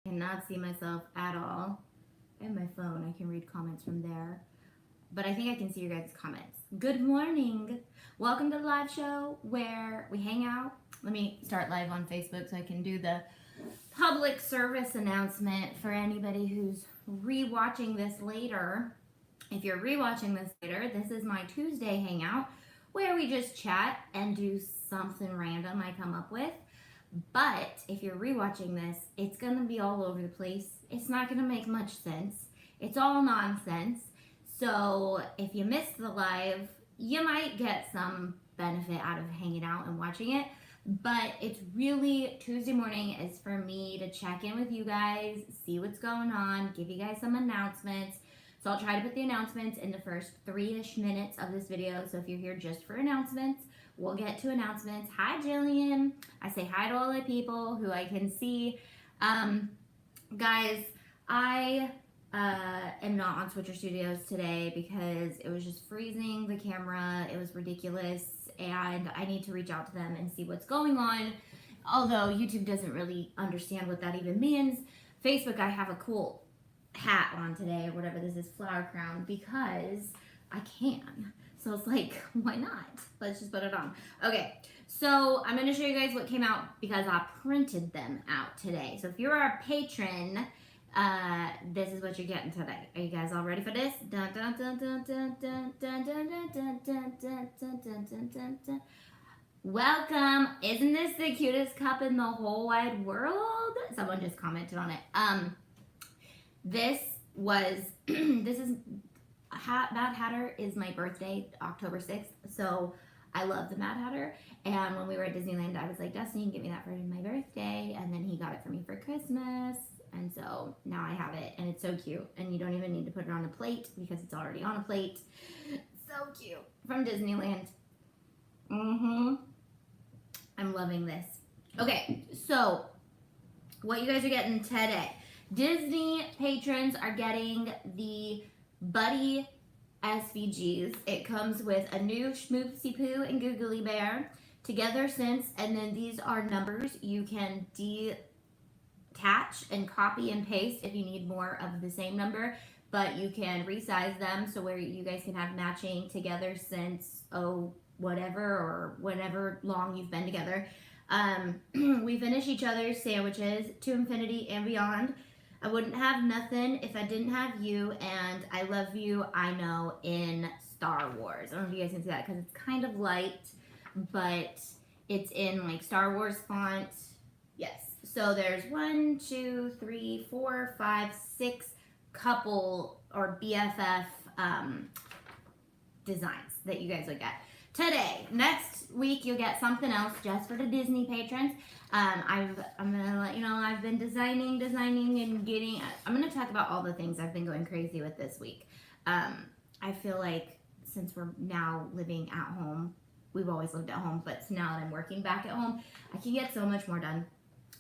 Cannot see myself at all. I have my phone. I can read comments from there. But I think I can see your guys' comments. Good morning. Welcome to the live show where we hang out. Let me start live on Facebook so I can do the public service announcement for anybody who's rewatching this later. If you're rewatching this later, this is my Tuesday hangout where we just chat and do something random I come up with. But if you're rewatching this, it's going to be all over the place. It's not going to make much sense. It's all nonsense. So if you missed the live, you might get some benefit out of hanging out and watching it. But it's really, Tuesday morning is for me to check in with you guys, see what's going on, give you guys some announcements. So I'll try to put the announcements in the first 3-ish minutes of this video. So if you're here just for announcements, we'll get to announcements. Hi, Jillian. I say hi to all the people who I can see. Guys, I am not on Switcher Studios today because it was just freezing the camera. It was ridiculous, and I need to reach out to them and see what's going on. Although YouTube doesn't really understand what that even means. Facebook, I have a cool hat on today, or whatever this is, flower crown, because I can. So it's like, why not? Let's just put it on. Okay, so I'm going to show you guys what came out because I printed them out today. So if you're our patron, this is what you're getting today. Are you guys all ready for this? Dun, dun, dun, dun, dun, dun, dun, dun, dun, dun, dun, dun, dun, dun, dun, dun. Welcome. Isn't this the cutest cup in the whole wide world? Someone just commented on it. This is Mad Hatter is my birthday, October 6th, so I love the Mad Hatter. And when we were at Disneyland, I was like, Dustin, you can get me that for my birthday. And then he got it for me for Christmas. And so now I have it, and it's so cute. And you don't even need to put it on a plate because it's already on a plate. So cute. From Disneyland. I'm loving this. Okay, so what you guys are getting today. Disney patrons are getting the Buddy SVGs. It comes with a new Schmoopsy Poo and Googly Bear, Together Since, and then these are numbers you can detach and copy and paste if you need more of the same number, but you can resize them so where you guys can have matching Together Since, whatever, or whatever long you've been together. We finish each other's sandwiches to infinity and beyond. I wouldn't have nothing if I didn't have you, and I love you, I know, in Star Wars. I don't know if you guys can see that because it's kind of light, but it's in like Star Wars font. Yes. So there's 1, 2, 3, 4, 5, 6 couple or BFF designs that you guys will get today. Next week you'll get something else just for the Disney patrons. I'm gonna let you know I've been designing and getting. I'm gonna talk about all the things I've been going crazy with this week. I feel like since we're now living at home, we've always lived at home, but now that I'm working back at home, I can get so much more done.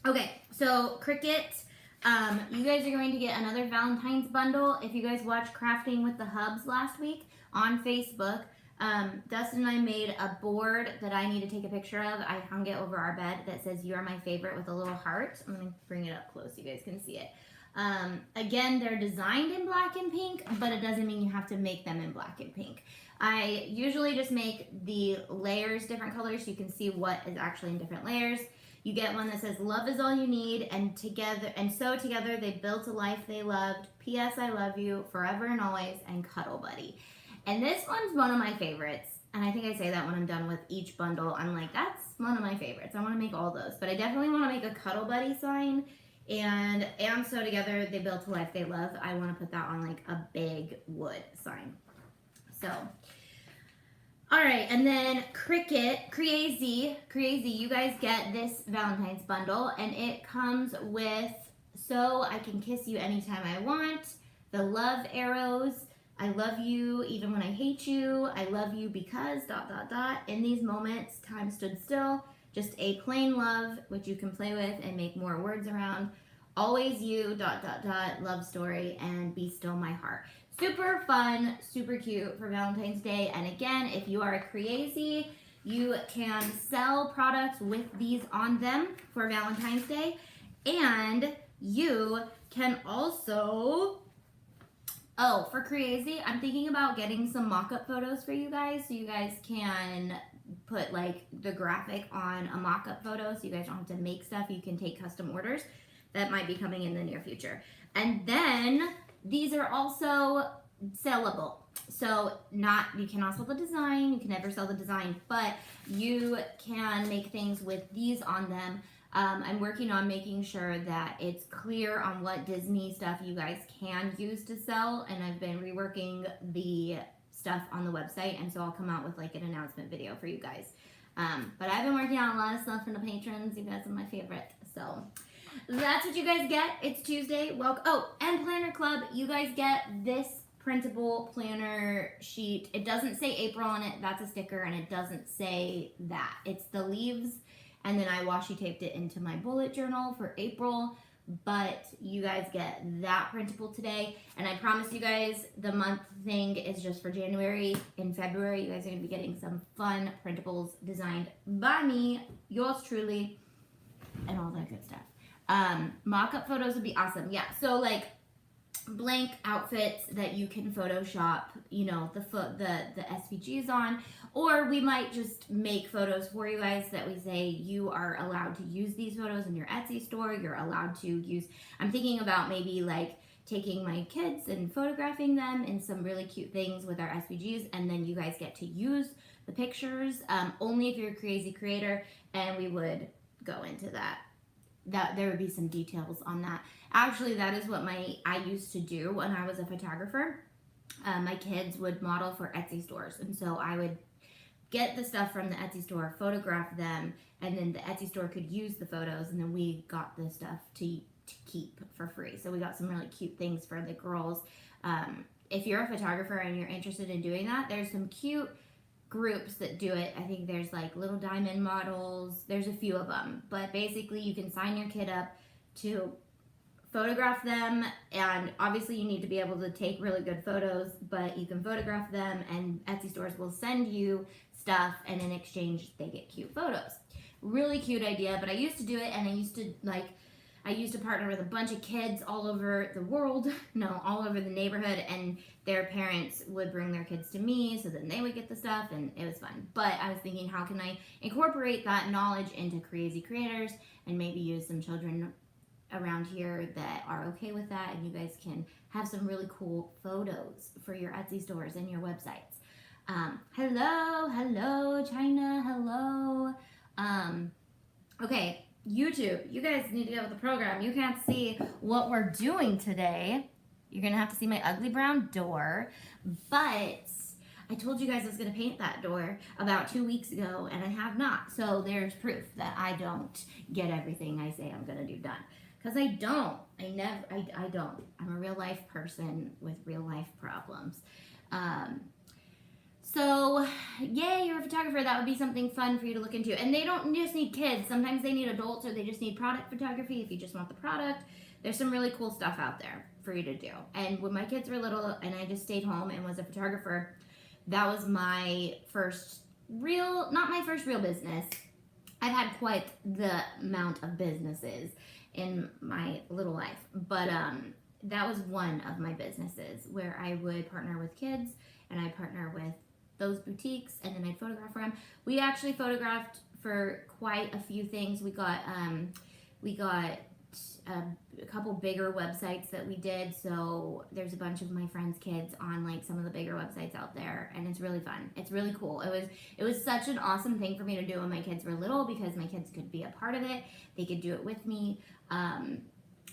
Okay, so Cricut. You guys are going to get another Valentine's bundle. If you guys watched Crafting with the Hubs last week on Facebook, Dustin and I made a board that I need to take a picture of. I hung it over our bed that says "You are my favorite" with a little heart. I'm going to bring it up close so you guys can see it. Again, they're designed in black and pink, but it doesn't mean you have to make them in black and pink. I usually just make the layers different colors so you can see what is actually in different layers. You get one that says "Love is all you need," and together they built a life they loved. P.S. I love you forever and always, and Cuddle Buddy. And this one's one of my favorites. And I think I say that when I'm done with each bundle. I'm like, that's one of my favorites. I want to make all those. But I definitely want to make a Cuddle Buddy sign. And so together they built a life they love. I want to put that on like a big wood sign. So, all right. And then Cricut, Crazy, you guys get this Valentine's bundle. And it comes with "So I Can Kiss You Anytime I Want," the love arrows, "I love you even when I hate you," "I love you because ... In these moments, time stood still," just a plain love, which you can play with and make more words around, "Always you ... Love story," and "Be Still My Heart." Super fun, super cute for Valentine's Day. And again, if you are crazy, you can sell products with these on them for Valentine's Day. And you can also, oh, for crazy, I'm thinking about getting some mock-up photos for you guys so you guys can put like the graphic on a mock-up photo so you guys don't have to make stuff. You can take custom orders. That might be coming in the near future. And then these are also sellable. So you cannot sell the design, you can never sell the design, but you can make things with these on them. I'm working on making sure that it's clear on what Disney stuff you guys can use to sell, and I've been reworking the stuff on the website, and so I'll come out with like an announcement video for you guys. But I've been working on a lot of stuff for the patrons. You guys are my favorite, so that's what you guys get. It's Tuesday. Welcome. Oh, and Planner Club, you guys get this printable planner sheet. It doesn't say April on it. That's a sticker, and it doesn't say that. It's the leaves, and then I washi taped it into my bullet journal for April. But you guys get that printable today, and I promise you guys the month thing is just for January. In February, you guys are going to be getting some fun printables designed by me, yours truly, and all that good stuff. Mock-up photos would be awesome. Yeah, so like blank outfits that you can Photoshop, you know, the SVGs on, or we might just make photos for you guys that we say you are allowed to use these photos in your Etsy store. You're allowed to use, I'm thinking about maybe like taking my kids and photographing them in some really cute things with our SVGs, and then you guys get to use the pictures only if you're a crazy creator, and we would go into that there would be some details on that. Actually, that is what I used to do when I was a photographer. My kids would model for Etsy stores, and so I would get the stuff from the Etsy store, photograph them, and then the Etsy store could use the photos, and then we got the stuff to keep for free. So we got some really cute things for the girls. If you're a photographer and you're interested in doing that, there's some cute groups that do it. I think there's like Little Diamond Models. There's a few of them. But basically, you can sign your kid up to photograph them, and obviously you need to be able to take really good photos, but you can photograph them, and Etsy stores will send you stuff, and in exchange they get cute photos. Really cute idea, but I used to do it, and I used to partner with a bunch of kids all over the world, all over the neighborhood, and their parents would bring their kids to me, so then they would get the stuff, and it was fun. But I was thinking, how can I incorporate that knowledge into Crazy Creators and maybe use some children around here that are okay with that, and you guys can have some really cool photos for your Etsy stores and your websites. Hello, China, hello. Okay, YouTube, you guys need to get with the program. You can't see what we're doing today. You're gonna have to see my ugly brown door, but I told you guys I was gonna paint that door about 2 weeks ago, and I have not. So there's proof that I don't get everything I say I'm gonna do done. Because I don't. I don't. I'm a real life person with real life problems. So, yay, you're a photographer. That would be something fun for you to look into. And they don't just need kids. Sometimes they need adults, or they just need product photography if you just want the product. There's some really cool stuff out there for you to do. And when my kids were little and I just stayed home and was a photographer, that was my first not my first real business. I've had quite the amount of businesses in my little life, but that was one of my businesses where I would partner with kids, and I'd partner with those boutiques, and then I'd photograph for them. We actually photographed for quite a few things. We got a couple bigger websites that we did, so there's a bunch of my friends' kids on like some of the bigger websites out there, and it's really fun. It's really cool. It was such an awesome thing for me to do when my kids were little, because my kids could be a part of it. They could do it with me.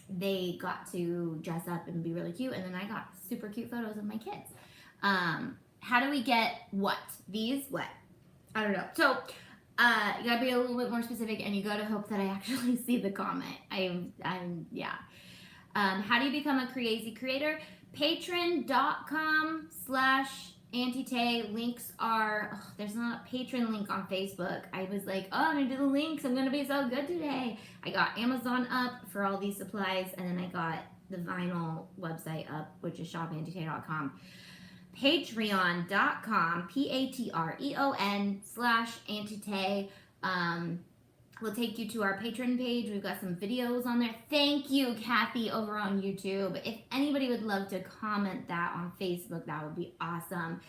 They got to dress up and be really cute, and then I got super cute photos of my kids. How do we get what? These? What? I don't know. So, you gotta be a little bit more specific, and you gotta hope that I actually see the comment. Yeah. How do you become a crazy creator? Patron.com/AuntieTay. Links are, there's not a Patron link on Facebook. I was like, I'm gonna do the links. I'm gonna be so good today. I got Amazon up for all these supplies, and then I got the vinyl website up, which is shopauntietay.com. Patreon.com, Patreon/AuntieTay. will take you to our Patron page. We've got some videos on there. Thank you, Kathy, over on YouTube. If anybody would love to comment that on Facebook, that would be awesome.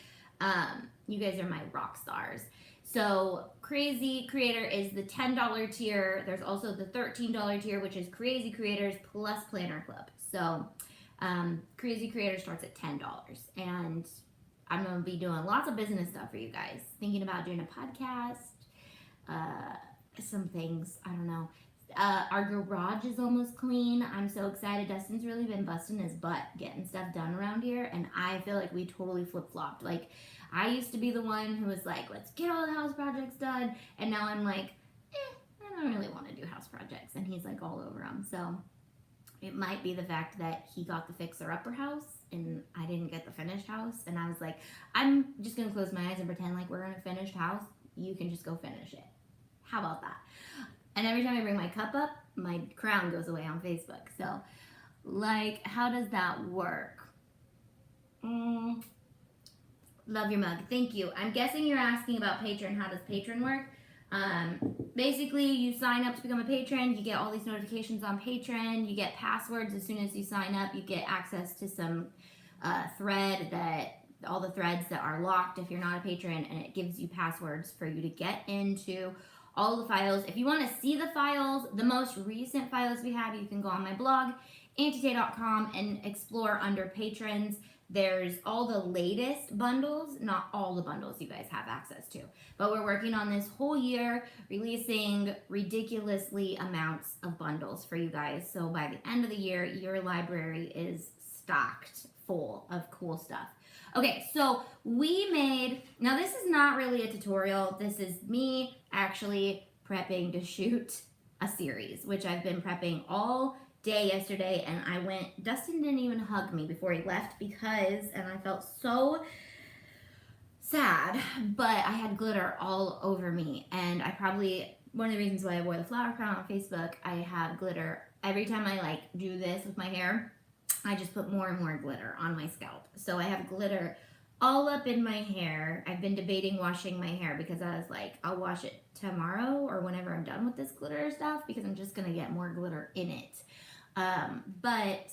You guys are my rock stars. So Crazy Creator is the $10 tier. There's also the $13 tier, which is Crazy Creators plus Planner Club. So Crazy Creator starts at $10. And I'm going to be doing lots of business stuff for you guys. Thinking about doing a podcast, some things, I don't know. Our garage is almost clean. I'm so excited. Dustin's really been busting his butt getting stuff done around here, and I feel like we totally flip-flopped. Like, I used to be the one who was like, let's get all the house projects done, and now I'm like, I don't really want to do house projects, and he's like all over them. So it might be the fact that he got the fixer-upper house and I didn't get the finished house, and I was like, I'm just gonna close my eyes and pretend like we're in a finished house. You can just go finish it. How about that? And every time I bring my cup up, my crown goes away on Facebook. So, like, how does that work? Love your mug. Thank you. I'm guessing you're asking about Patron. How does Patron work? Basically, you sign up to become a patron. You get all these notifications on Patron. You get passwords as soon as you sign up. You get access to some thread that all the threads that are locked if you're not a patron, and it gives you passwords for you to get into all the files. If you want to see the files, the most recent files we have, you can go on my blog, auntietay.com, and explore under patrons. There's all the latest bundles, not all the bundles you guys have access to. But we're working on this whole year, releasing ridiculously amounts of bundles for you guys. So by the end of the year, your library is stocked full of cool stuff. Okay, so we made, now this is not really a tutorial. This is me actually prepping to shoot a series, which I've been prepping all day yesterday, and I went, Dustin didn't even hug me before he left because, and I felt so sad, but I had glitter all over me, and I probably, one of the reasons why I wore the flower crown on Facebook, I have glitter. Every time I like do this with my hair, I just put more and more glitter on my scalp. So I have glitter all up in my hair. I've been debating washing my hair because I was like, I'll wash it tomorrow or whenever I'm done with this glitter stuff because I'm just going to get more glitter in it. But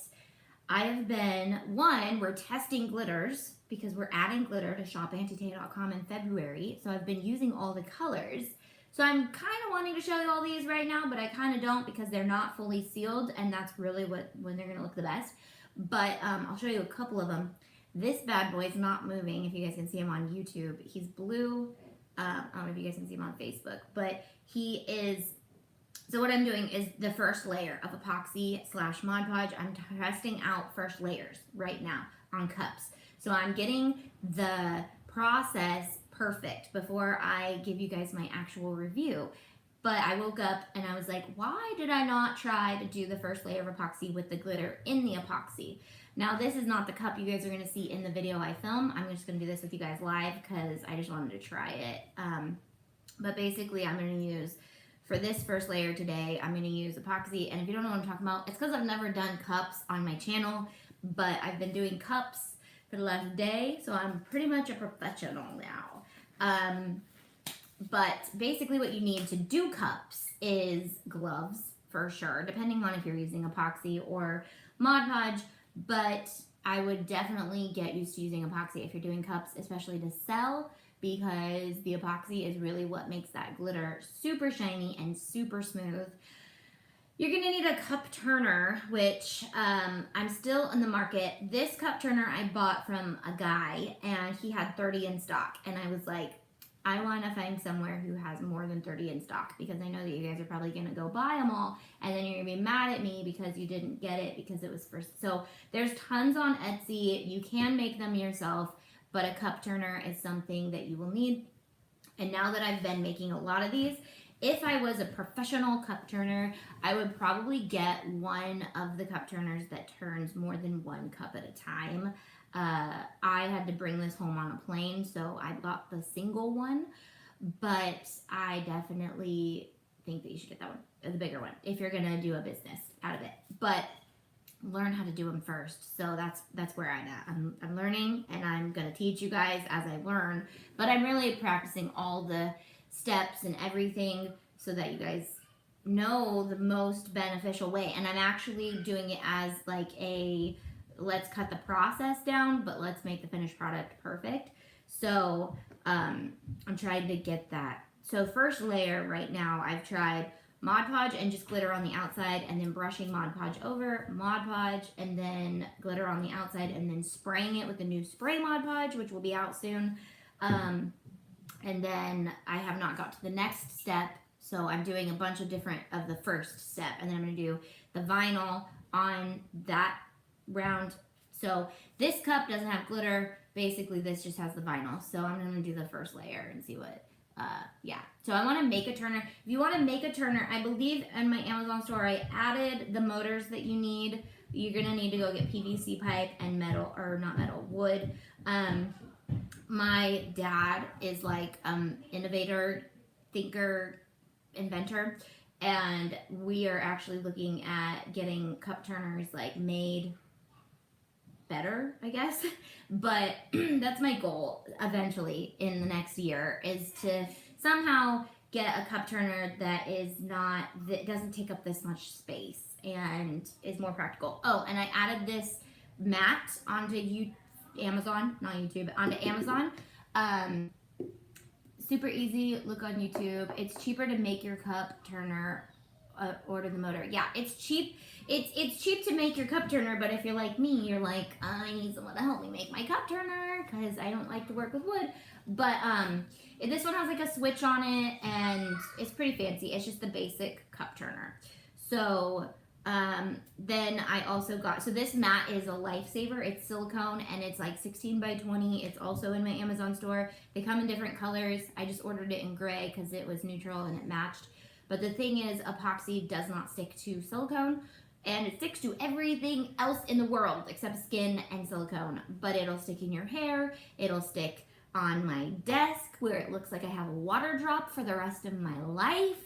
I have been, we're testing glitters because we're adding glitter to shopantietay.com in February. So I've been using all the colors. So I'm kind of wanting to show you all these right now, but I kind of don't because they're not fully sealed, and that's really when they're going to look the best. But I'll show you a couple of them. This bad boy is not moving, if you guys can see him on YouTube. He's blue. I don't know if you guys can see him on Facebook, but he is, so what I'm doing is the first layer of epoxy / Mod Podge. I'm testing out first layers right now on cups. So I'm getting the process perfect before I give you guys my actual review. But I woke up and I was like, why did I not try to do the first layer of epoxy with the glitter in the epoxy? Now, this is not the cup you guys are going to see in the video I film. I'm just going to do this with you guys live because I just wanted to try it. But basically, I'm going to use, for this first layer today, I'm going to use epoxy. And if you don't know what I'm talking about, it's because I've never done cups on my channel. But I've been doing cups for the last day, so I'm pretty much a professional now. But basically what you need to do cups is gloves, for sure, depending on if you're using epoxy or Mod Podge. But I would definitely get used to using epoxy if you're doing cups, especially to sell, because the epoxy is really what makes that glitter super shiny and super smooth. You're going to need a cup turner, which I'm still in the market. This cup turner I bought from a guy, and he had 30 in stock. And I was like, I want to find somewhere who has more than 30 in stock because I know that you guys are probably going to go buy them all and then you're going to be mad at me because you didn't get it because it was first. So there's tons on Etsy. You can make them yourself, but a cup turner is something that you will need. And now that I've been making a lot of these, if I was a professional cup turner, I would probably get one of the cup turners that turns more than one cup at a time. I had to bring this home on a plane, so I got the single one, but I definitely think that you should get that one, the bigger one, if you're going to do a business out of it. But learn how to do them first. So that's where I'm at. I'm learning, and I'm going to teach you guys as I learn, but I'm really practicing all the steps and everything so that you guys know the most beneficial way. And I'm actually doing it as like a, let's cut the process down, but let's make the finished product perfect. So I'm trying to get that. So first layer right now, I've tried Mod Podge and just glitter on the outside, and then brushing Mod Podge over, Mod Podge, and then glitter on the outside, and then spraying it with the new spray Mod Podge, which will be out soon. And then I have not got to the next step, so I'm doing a bunch of different of the first step, and then I'm going to do the vinyl on that round. So this cup doesn't have glitter. Basically, this just has the vinyl. So I'm going to do the first layer and see what, yeah. So I want to make a turner. If you want to make a turner, I believe in my Amazon store, I added the motors that you need. You're going to need to go get PVC pipe and metal, or not metal, wood. My dad is like innovator, thinker, inventor, and we are actually looking at getting cup turners like made better, I guess. But that's my goal eventually in the next year, is to somehow get a cup turner that is not, that doesn't take up this much space and is more practical. Oh, and I added this mat onto Amazon, not YouTube, onto Amazon. Super easy, look on YouTube. It's cheaper to make your cup turner, order the motor. Yeah, it's cheap. It's cheap to make your cup turner, but if you're like me, you're like, I need someone to help me make my cup turner because I don't like to work with wood. But this one has like a switch on it, and it's pretty fancy. It's just the basic cup turner. So then I also got, so this mat is a lifesaver. It's silicone, and it's like 16 by 20. It's also in my Amazon store. They come in different colors. I just ordered it in gray because it was neutral and it matched. But the thing is, epoxy does not stick to silicone, and it sticks to everything else in the world except skin and silicone. But it'll stick in your hair. It'll stick on my desk where it looks like I have a water drop for the rest of my life.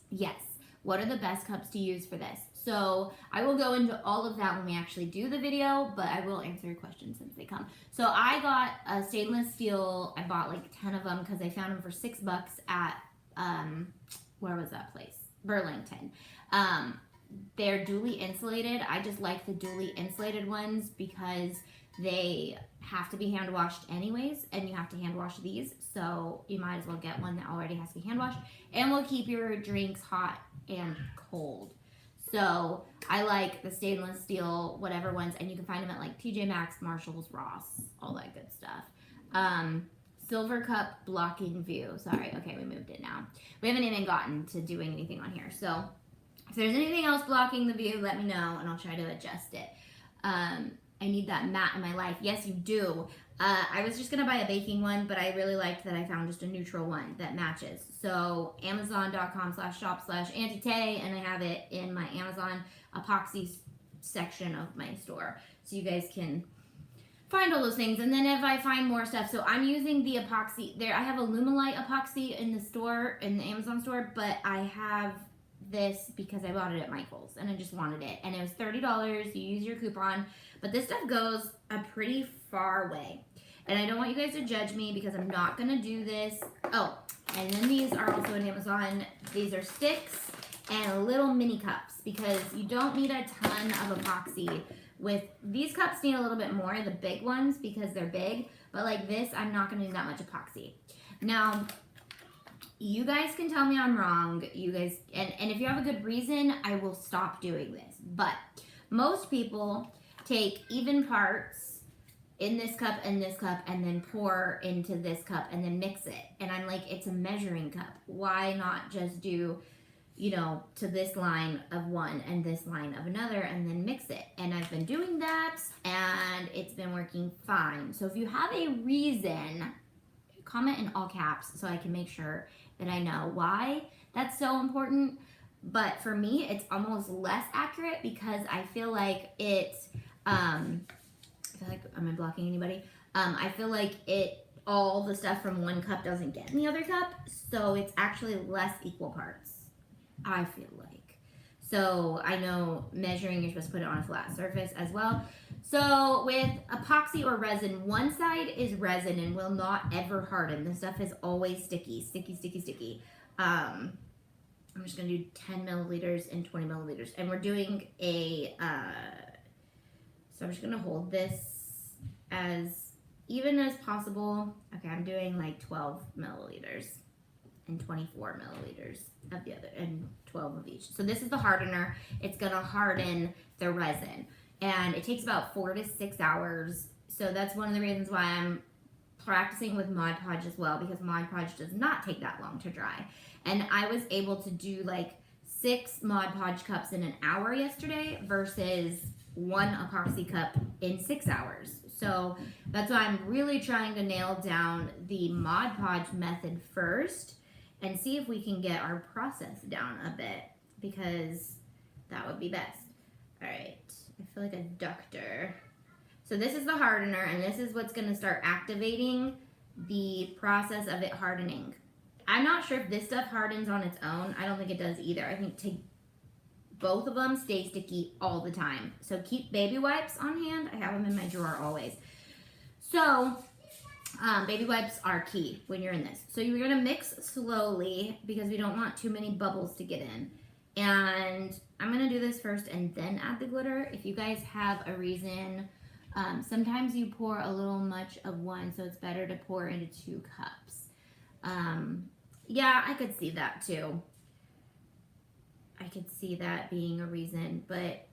Yes. What are the best cups to use for this? So I will go into all of that when we actually do the video, but I will answer your questions since they come. So I got a stainless steel. I bought like 10 of them because I found them for $6 at, where was that place? Burlington. They're dually insulated. I just like the dually insulated ones because they have to be hand washed anyways, and you have to hand wash these. So you might as well get one that already has to be hand washed, and will keep your drinks hot and cold. So I like the stainless steel, whatever ones, and you can find them at like TJ Maxx, Marshalls, Ross, all that good stuff. Silver cup blocking view. Sorry, okay, we moved it now. We haven't even gotten to doing anything on here. So if there's anything else blocking the view, let me know and I'll try to adjust it. I need that mat in my life. Yes, you do. I was just going to buy a baking one, but I really liked that I found just a neutral one that matches. So amazon.com/shop/AuntieTay, and I have it in my Amazon epoxy section of my store. So you guys can find all those things. And then if I find more stuff, so I'm using the epoxy there. I have a Lumelite epoxy in the store, in the Amazon store, but I have this because I bought it at Michael's and I just wanted it, and it was $30. You use your coupon, but this stuff goes a pretty far way, and I don't want you guys to judge me because I'm not gonna do this. Oh, and then these are also in Amazon. These are sticks and little mini cups because you don't need a ton of epoxy. With these cups need a little bit more, the big ones, because they're big, but like this, I'm not gonna need that much epoxy. Now, you guys can tell me I'm wrong, you guys, and if you have a good reason, I will stop doing this. But most people take even parts in this cup and this cup and then pour into this cup and then mix it. And I'm like, it's a measuring cup. Why not just do, you know, to this line of one and this line of another and then mix it? And I've been doing that and it's been working fine. So if you have a reason, comment in all caps so I can make sure that I know why that's so important. But for me, it's almost less accurate because I feel like it, am I blocking anybody? I feel like all the stuff from one cup doesn't get in the other cup. So it's actually less equal parts, I feel like. So I know measuring, you're supposed to put it on a flat surface as well. So with epoxy or resin, one side is resin and will not ever harden. The stuff is always sticky, sticky, sticky, sticky. I'm just going to do 10 milliliters and 20 milliliters. And we're doing a, so I'm just going to hold this as even as possible. Okay, I'm doing like 12 milliliters and 24 milliliters of the other, and 12 of each. So this is the hardener. It's going to harden the resin. And it takes about 4 to 6 hours. So that's one of the reasons why I'm practicing with Mod Podge as well, because Mod Podge does not take that long to dry. And I was able to do like 6 Mod Podge cups in an hour yesterday versus 1 epoxy cup in 6 hours. So that's why I'm really trying to nail down the Mod Podge method first and see if we can get our process down a bit, because that would be best. All right, I feel like a doctor. So this is the hardener, and this is what's gonna start activating the process of it hardening. I'm not sure if this stuff hardens on its own. I don't think it does either. I think both of them stay sticky all the time. So keep baby wipes on hand. I have them in my drawer always. So baby wipes are key when you're in this. So you're gonna mix slowly because we don't want too many bubbles to get in. And I'm gonna do this first and then add the glitter. If you guys have a reason, sometimes you pour a little much of one, so it's better to pour into 2 cups. Yeah, I could see that too. I could see that being a reason, but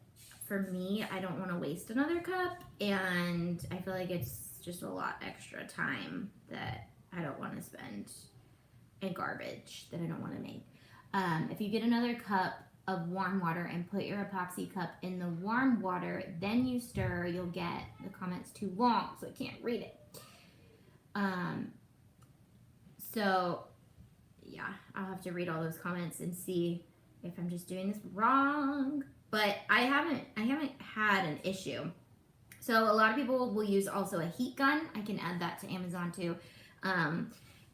for me, I don't want to waste another cup, and I feel like it's just a lot extra time that I don't want to spend and garbage that I don't want to make. If you get another cup of warm water and put your epoxy cup in the warm water, then you stir, you'll get the comments too long, so I can't read it. So yeah, I'll have to read all those comments and see if I'm just doing this wrong. But I haven't had an issue. So a lot of people will use also a heat gun. I can add that to Amazon too.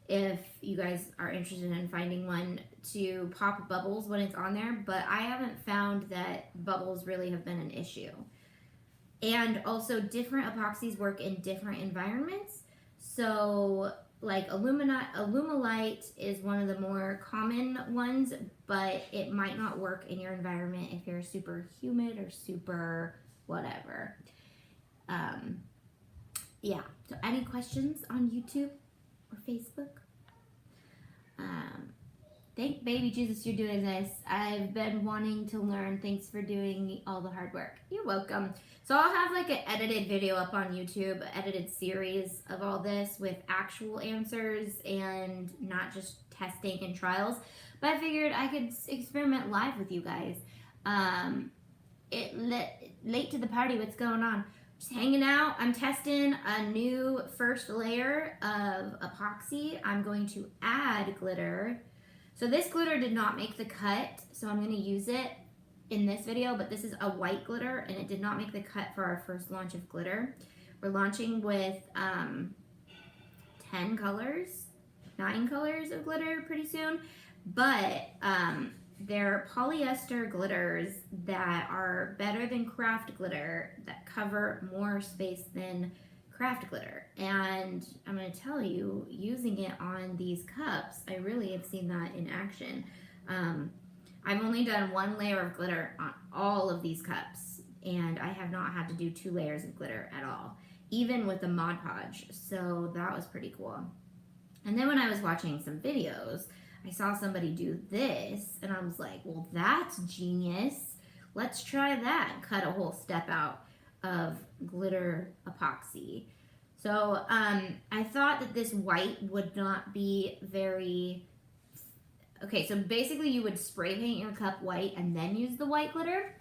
If you guys are interested in finding one to pop bubbles when it's on there, but I haven't found that bubbles really have been an issue. And also different epoxies work in different environments. So like Alumilite is one of the more common ones, but it might not work in your environment if you're super humid or super whatever. Yeah, so any questions on YouTube or Facebook? Thank baby Jesus you're doing this. I've been wanting to learn. Thanks for doing all the hard work. You're welcome. So I'll have like an edited video up on YouTube, an edited series of all this with actual answers and not just testing and trials. But I figured I could experiment live with you guys. Late to the party, what's going on? Just hanging out. I'm testing a new first layer of epoxy. I'm going to add glitter. So this glitter did not make the cut, so I'm going to use it in this video, but this is a white glitter and it did not make the cut for our first launch of glitter. We're launching with 9 colors of glitter pretty soon, but they're polyester glitters that are better than craft glitter, that cover more space than craft glitter. And I'm going to tell you, using it on these cups, I really have seen that in action. I've only done 1 layer of glitter on all of these cups, and I have not had to do 2 layers of glitter at all, even with the Mod Podge. So that was pretty cool. And then when I was watching some videos, I saw somebody do this, and I was like, well, that's genius. Let's try that and cut a whole step out of glitter epoxy. So I thought that this white would not be very... Okay, so basically you would spray paint your cup white and then use the white glitter.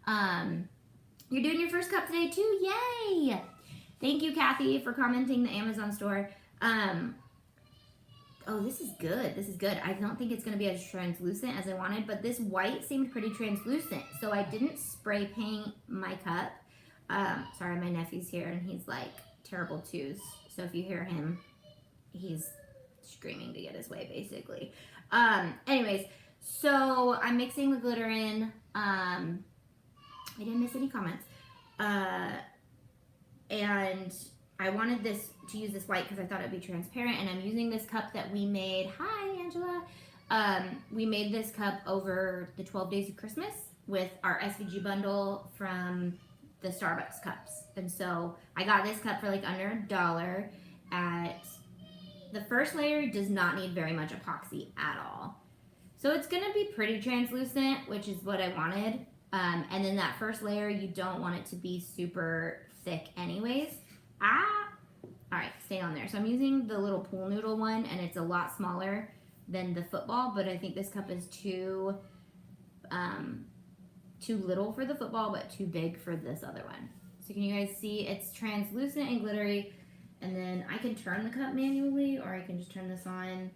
You're doing your first cup today too, yay! Thank you, Kathy, for commenting the Amazon store. Oh, this is good. This is good. I don't think it's going to be as translucent as I wanted, but this white seemed pretty translucent. So I didn't spray paint my cup. Sorry, my nephew's here, and he's like terrible twos. So if you hear him, he's screaming to get his way, basically. Anyways, so I'm mixing the glitter in. I didn't miss any comments. And I wanted this to use this white because I thought it would be transparent, and I'm using this cup that we made. Hi, Angela. We made this cup over the 12 days of Christmas with our SVG bundle from the Starbucks cups. And so I got this cup for like under $1 at the first layer does not need very much epoxy at all. So it's gonna be pretty translucent, which is what I wanted. And then that first layer, you don't want it to be super thick anyways. All right, stay on there. So I'm using the little pool noodle one, and it's a lot smaller than the football, but I think this cup is too little for the football, but too big for this other one. So can you guys see? It's translucent and glittery, and then I can turn the cup manually, or I can just turn this on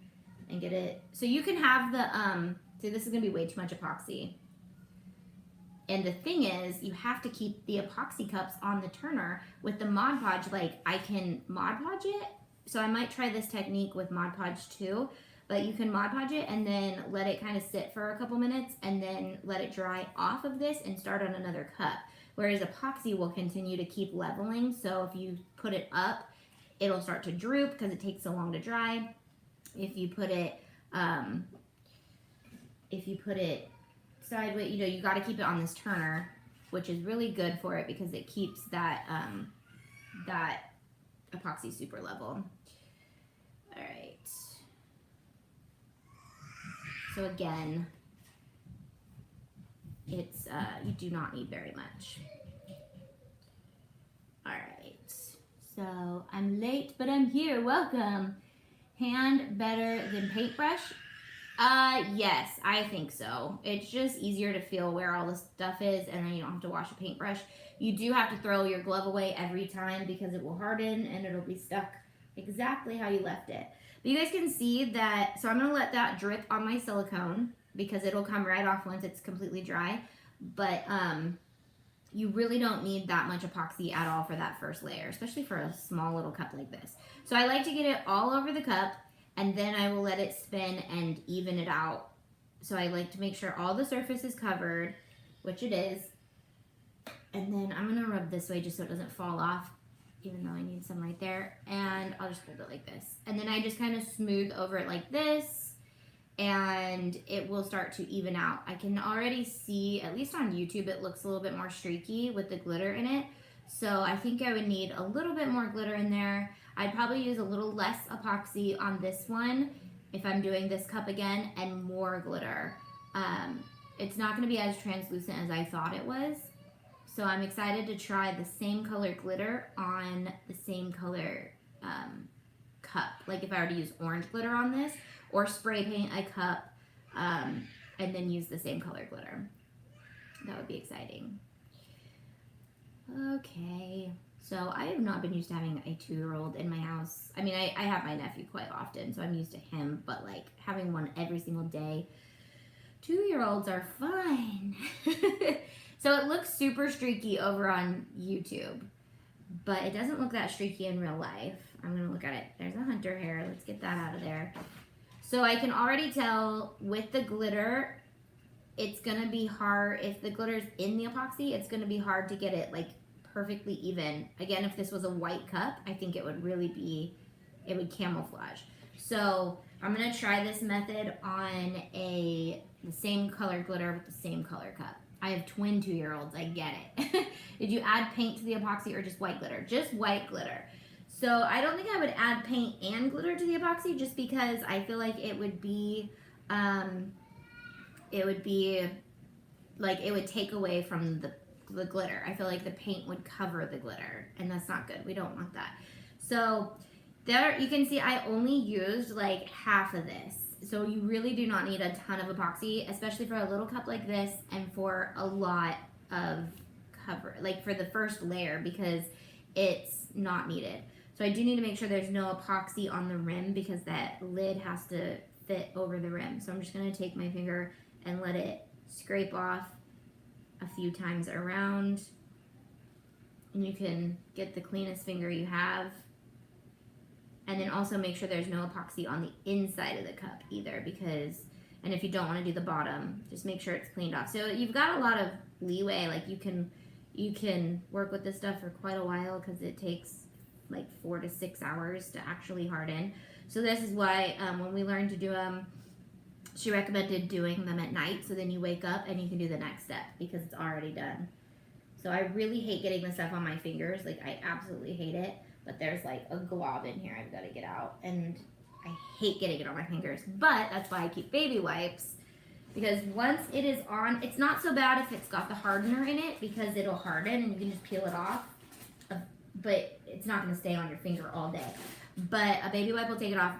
and get it. So you can have the, see, this is gonna be way too much epoxy. And the thing is, you have to keep the epoxy cups on the turner. With the Mod Podge, like, I can Mod Podge it. So I might try this technique with Mod Podge too. But you can Mod Podge it and then let it kind of sit for a couple minutes and then let it dry off of this and start on another cup. Whereas epoxy will continue to keep leveling. So if you put it up, it'll start to droop because it takes so long to dry. If you put it sideways, you know, you got to keep it on this turner, which is really good for it because it keeps that that epoxy super level. All right. So again, it's you do not need very much. All right. So I'm late, but I'm here. Welcome. Hand better than paintbrush? Yes, I think so. It's just easier to feel where all the stuff is, and then you don't have to wash a paintbrush. You do have to throw your glove away every time because it will harden and it'll be stuck exactly how you left it. But you guys can see that, so I'm gonna let that drip on my silicone because it'll come right off once it's completely dry. But you really don't need that much epoxy at all for that first layer, especially for a small little cup like this. So I like to get it all over the cup, and then I will let it spin and even it out. So I like to make sure all the surface is covered, which it is. And then I'm gonna rub this way just so it doesn't fall off, even though I need some right there. And I'll just hold it like this. And then I just kind of smooth over it like this, and it will start to even out. I can already see, at least on YouTube, it looks a little bit more streaky with the glitter in it. So I think I would need a little bit more glitter in there. I'd probably use a little less epoxy on this one if I'm doing this cup again, and more glitter. It's not going to be as translucent as I thought it was. So I'm excited to try the same color glitter on the same color cup. Like if I were to use orange glitter on this, or spray paint a cup and then use the same color glitter. That would be exciting. Okay. So I have not been used to having a 2-year-old in my house. I mean, I have my nephew quite often, so I'm used to him, but like having one every single day, 2-year-olds are fun. So it looks super streaky over on YouTube, but it doesn't look that streaky in real life. I'm gonna look at it. There's a hunter hair. Let's get that out of there. So I can already tell with the glitter, it's gonna be hard. If the glitter's in the epoxy, it's gonna be hard to get it like perfectly even. Again, if this was a white cup, I think it would really be, it would camouflage. So I'm gonna try this method on the same color glitter with the same color cup. I have twin 2-year-olds, I get it. Did you add paint to the epoxy or just white glitter? Just white glitter. So I don't think I would add paint and glitter to the epoxy just because I feel like it would be like it would take away from the glitter. I feel like the paint would cover the glitter, and that's not good. We don't want that. So there you can see I only used like half of this. So you really do not need a ton of epoxy, especially for a little cup like this and for a lot of cover, like for the first layer, because it's not needed. So I do need to make sure there's no epoxy on the rim because that lid has to fit over the rim. So I'm just gonna take my finger and let it scrape off a few times around. And you can get the cleanest finger you have. And then also make sure there's no epoxy on the inside of the cup either, because, and if you don't want to do the bottom, just make sure it's cleaned off. So you've got a lot of leeway. Like you can work with this stuff for quite a while because it takes like 4 to 6 hours to actually harden. So this is why when we learn to do them she recommended doing them at night, so then you wake up and you can do the next step because it's already done. So I really hate getting the stuff on my fingers. Like, I absolutely hate it. But there's like a glob in here I've got to get out. And I hate getting it on my fingers. But that's why I keep baby wipes. Because once it is on, it's not so bad if it's got the hardener in it because it'll harden and you can just peel it off. But it's not going to stay on your finger all day. But a baby wipe will take it off.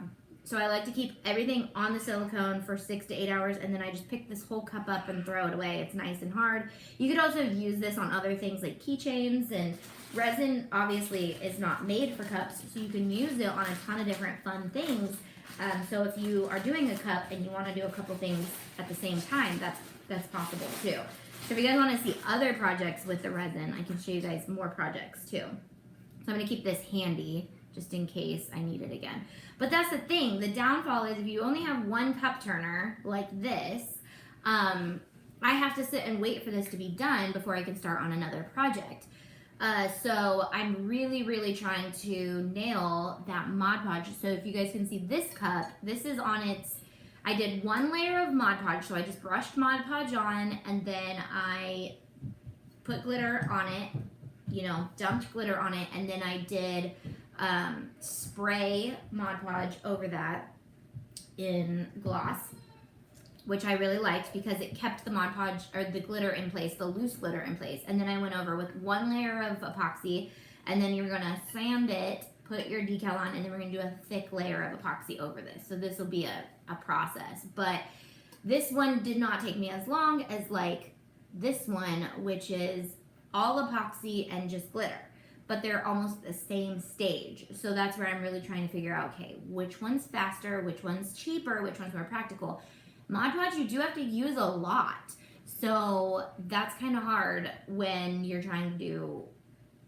So I like to keep everything on the silicone for 6 to 8 hours, and then I just pick this whole cup up and throw it away. It's nice and hard. You could also use this on other things like keychains, and resin obviously is not made for cups, so you can use it on a ton of different fun things. So if you are doing a cup and you want to do a couple things at the same time, that's possible too. So if you guys want to see other projects with the resin, I can show you guys more projects too. So I'm going to keep this handy just in case I need it again. But that's the thing. The downfall is if you only have one cup turner like this, I have to sit and wait for this to be done before I can start on another project. So I'm really, really trying to nail that Mod Podge. So if you guys can see this cup, this is on its, I did one layer of Mod Podge. So I just brushed Mod Podge on and then I put glitter on it, you know, dumped glitter on it. And then I did spray Mod Podge over that in gloss, which I really liked because it kept the Mod Podge or the glitter in place, the loose glitter in place. And then I went over with one layer of epoxy, and then you're gonna sand it, put your decal on, and then we're gonna do a thick layer of epoxy over this. So this will be a process. But this one did not take me as long as like this one, which is all epoxy and just glitter. But they're almost the same stage. So that's where I'm really trying to figure out, okay, which one's faster, which one's cheaper, which one's more practical. Mod Podge, you do have to use a lot. So that's kind of hard when you're trying to do,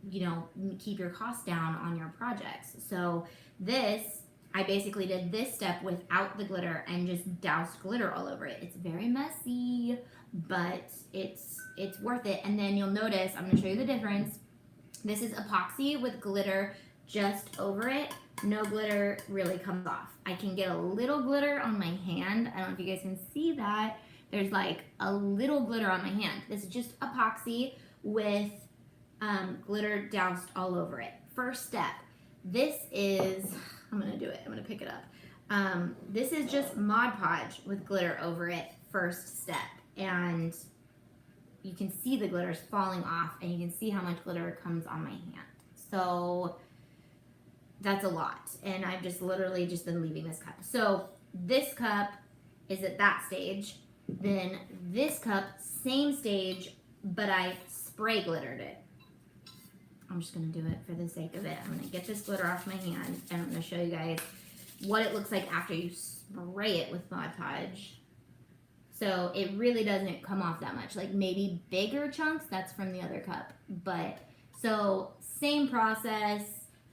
you know, keep your costs down on your projects. So this, I basically did this step without the glitter and just doused glitter all over it. It's very messy, but it's worth it. And then you'll notice, I'm gonna show you the difference. This is epoxy with glitter just over it. No glitter really comes off. I can get a little glitter on my hand. I don't know if you guys can see that. There's like a little glitter on my hand. This is just epoxy with glitter doused all over it. First step. This is, I'm gonna do it. I'm gonna pick it up. This is just Mod Podge with glitter over it. First step. And you can see the glitter's falling off and you can see how much glitter comes on my hand. So that's a lot. And I've just literally just been leaving this cup. So this cup is at that stage. Then this cup, same stage, but I spray glittered it. I'm just gonna do it for the sake of it. I'm gonna get this glitter off my hand and I'm gonna show you guys what it looks like after you spray it with Mod Podge. So it really doesn't come off that much, like maybe bigger chunks, that's from the other cup. But so same process,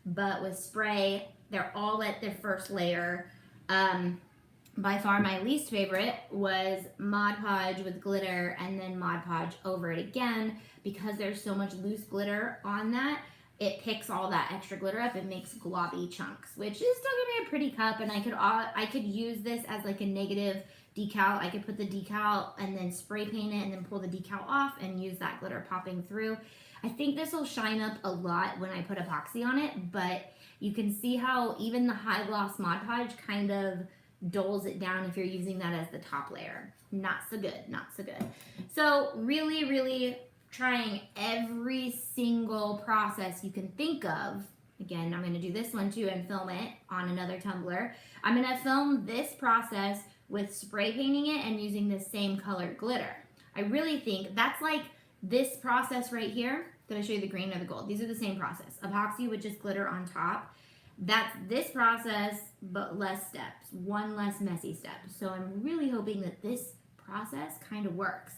but with spray. They're all at their first layer. By far my least favorite was Mod Podge with glitter and then Mod Podge over it again, because there's so much loose glitter on that. It picks all that extra glitter up and makes globby chunks, which is still gonna be a pretty cup. And I could use this as like a negative decal. I could put the decal and then spray paint it and then pull the decal off and use that glitter popping through. I think this will shine up a lot when I put epoxy on it, but you can see how even the high gloss Mod Podge kind of doles it down if you're using that as the top layer. Not so good, not so good. So really, really trying every single process you can think of. Again, I'm gonna do this one too and film it on another tumbler. I'm gonna film this process with spray painting it and using the same colored glitter. I really think that's like this process right here. Did I show you the green or the gold? These are the same process. Epoxy with just glitter on top. That's this process, but less steps, one less messy step. So I'm really hoping that this process kind of works.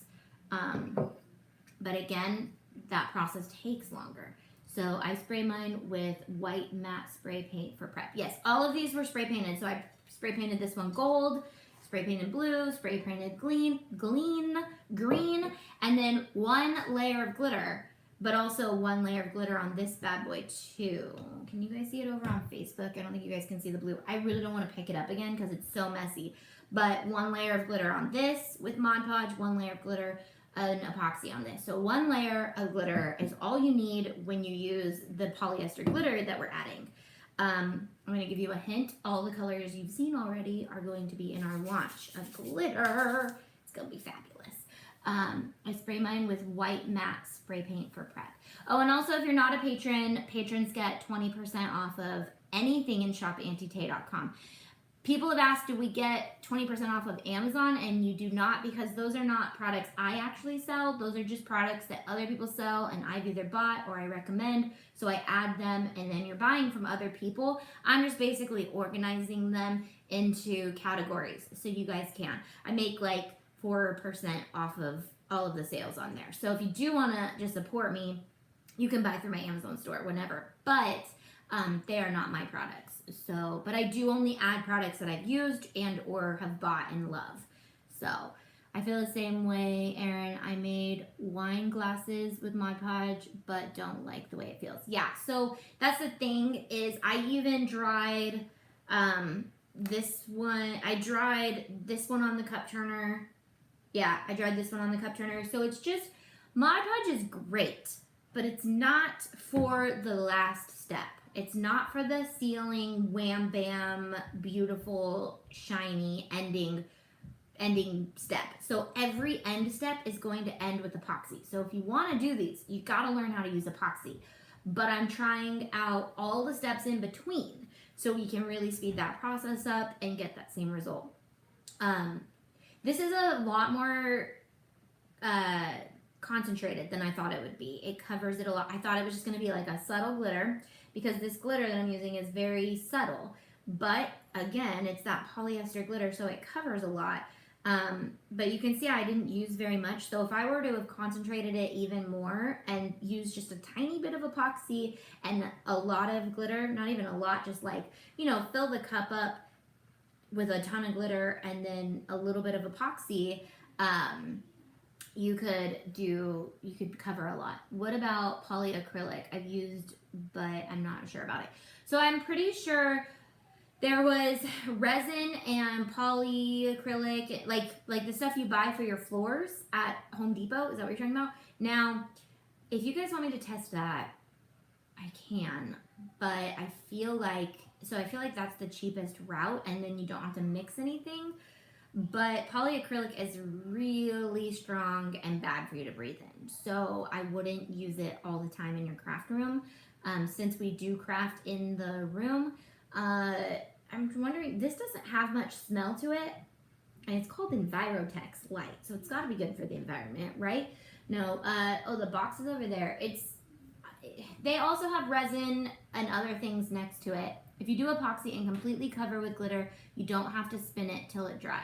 But again, that process takes longer. So I spray mine with white matte spray paint for prep. Yes, all of these were spray painted. So I spray painted this one gold, spray painted blue, spray painted green, and then one layer of glitter, but also one layer of glitter on this bad boy too. Can you guys see it over on Facebook? I don't think you guys can see the blue. I really don't want to pick it up again because it's so messy. but 1 layer of glitter on this with Mod Podge, 1 layer of glitter, an epoxy on this. So 1 layer of glitter is all you need when you use the polyester glitter that we're adding. I'm going to give you a hint. All the colors you've seen already are going to be in our wash of glitter. It's going to be fabulous. I spray mine with white matte spray paint for prep. Oh, and also if you're not a patron, patrons get 20% off of anything in shopantitay.com. People have asked, do we get 20% off of Amazon? And you do not, because those are not products I actually sell. Those are just products that other people sell and I've either bought or I recommend. So I add them and then you're buying from other people. I'm just basically organizing them into categories so you guys can. I make like 4% off of all of the sales on there. So if you do want to just support me, you can buy through my Amazon store whenever. But they are not my products. So, but I do only add products that I've used and or have bought and love. So I feel the same way, Erin. I made wine glasses with Mod Podge, but don't like the way it feels. Yeah, so that's the thing is I even dried this one. I dried this one on the cup turner. Yeah, I dried this one on the cup turner. So it's just, Mod Podge is great, but it's not for the last step. It's not for the ceiling, wham bam, beautiful, shiny ending step. So every end step is going to end with epoxy. So if you want to do these, you got to learn how to use epoxy. But I'm trying out all the steps in between so we can really speed that process up and get that same result. This is a lot more concentrated than I thought it would be. It covers it a lot. I thought it was just going to be like a subtle glitter, because this glitter that I'm using is very subtle. But again, it's that polyester glitter, so it covers a lot. But you can see I didn't use very much. So if I were to have concentrated it even more and used just a tiny bit of epoxy and a lot of glitter, not even a lot, just like, you know, fill the cup up with a ton of glitter and then a little bit of epoxy, you could cover a lot. What about polyacrylic? I've used, but I'm not sure about it. So I'm pretty sure there was resin and polyacrylic, like the stuff you buy for your floors at Home Depot. Is that what you're talking about? Now, if you guys want me to test that, I can, but I feel like that's the cheapest route, and then you don't have to mix anything. But polyacrylic is really strong and bad for you to breathe in. So I wouldn't use it all the time in your craft room. Since we do craft in the room, I'm wondering, this doesn't have much smell to it. And it's called Envirotex Light. So it's got to be good for the environment, right? No, the box is over there. They also have resin and other things next to it. If you do epoxy and completely cover with glitter, you don't have to spin it till it dries.